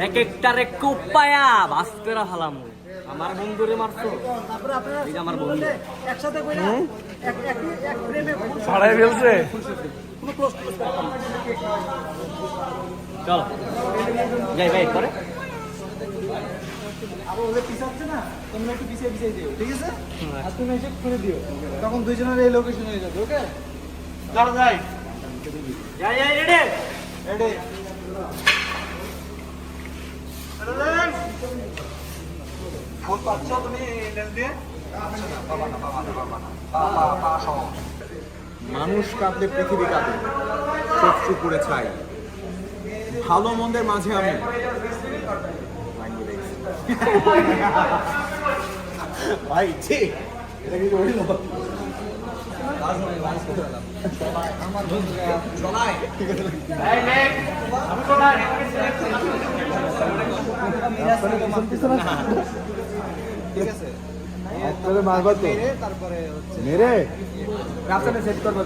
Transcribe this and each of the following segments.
এক একটারে কোপায়া বাস করে ফেলাম। আমার বন্ধুরে মারছো, এই যে আমার বন্ধু একসাথে কইরা এক ফ্রেমে ছাড়াই ফেলছে। চলো যাই ভাই করে আবার ওদের পিছাচ্ছে না, তোমরা একটু পিছিয়ে দিও, ঠিক আছে? আর তুমি এসে করে দিও, তখন দুইজনের এই লোকেশন হয়ে যাবে। ওকে, চলো যাই যাই যাই রেডি রেডি। ফোন পাচ্ছ তুমি লেন্স দিয়ে? মানুষ কাঁদলে পৃথিবী কাঁদে, শত্রু করে ছাই, ভালো মন্দের মাঝে আমি ভাই ঠিক এটা কি রইল ঠিক আছে, মারবার তো তারপরে হচ্ছে মেরে রাস্তাটা সেট করবো।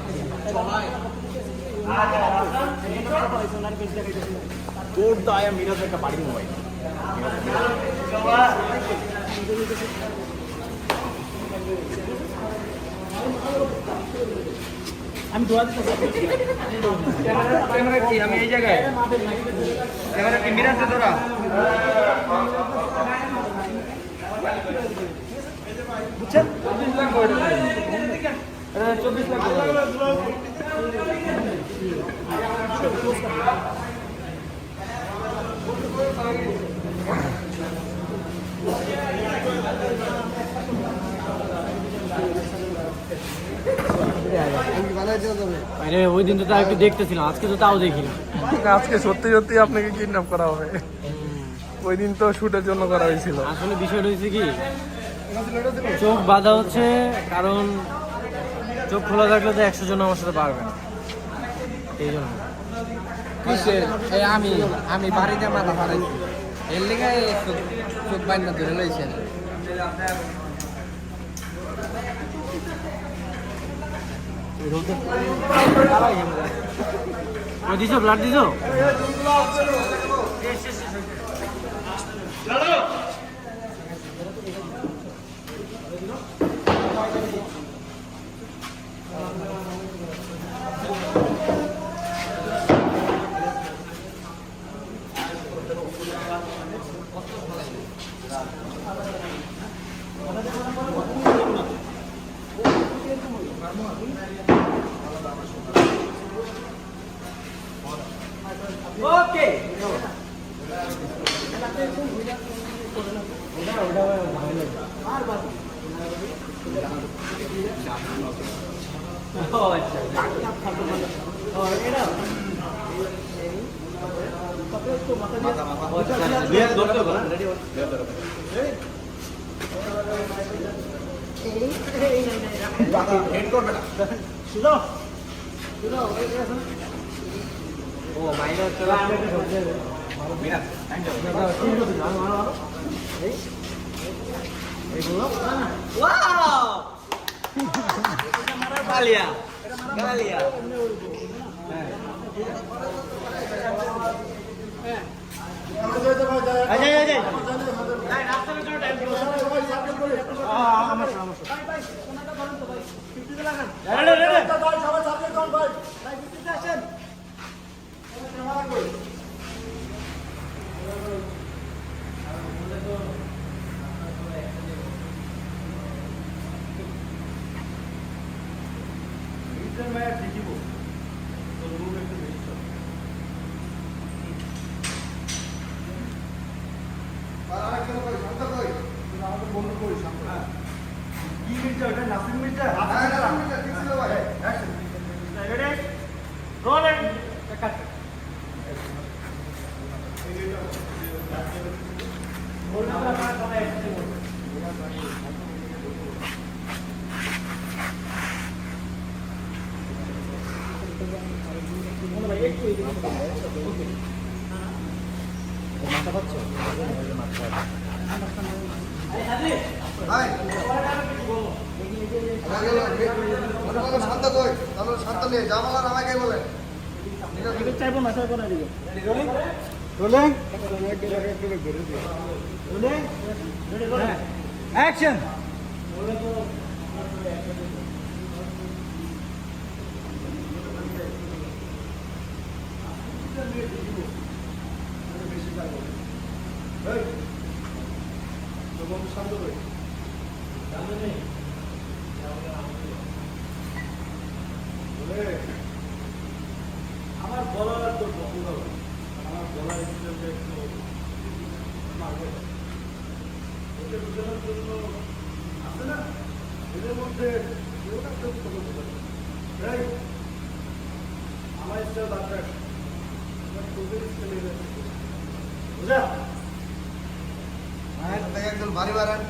তোর দায় মিরাজ একটা বাড়ি মোবাইল আমি দোয়া দিতে ক্যামেরা কি আমি এই জায়গায় ক্যামেরা কি মিরাজে তোরা বুঝছেন? 24 লাখ করে 24 লাখ আরে ওই দিন তো তাও একটু দেখতেছিলাম, আজকে তো তাও দেখি না। আজকে সত্যি সত্যি আপনাকে কিডন্যাপ করা হবে। ওই দিন তো শুটের জন্য করা হয়েছিল। আসলে বিষয়টা হয়েছে কি, চোখ বাঁধা হচ্ছে কারণ চোখ খোলা থাকলে তো 100 জন আমার সাথে পারবে না, এই জন্য। আমি বাড়িতে মাথা ফারাইছি এর লেগে চোখ বাইনা ধরে লইছেন। দিছো ব্লাড দিছো? ওকে ও মাইনাস চলা গালিয়া গালিয়া চাইবো না চাইবো না। রোলিং অ্যাকশন আমার বলার তোর পছন্দ হবে আমার বলার স্টাইলটা একটু ওদের বোঝানোর জন্য আছে না এদের মধ্যে কেউ না কেউ কথা বলতে পারে আমার স্টাইল বাচ্চা তোদের স্টাইল বুঝা একদম ভারী বাড়ান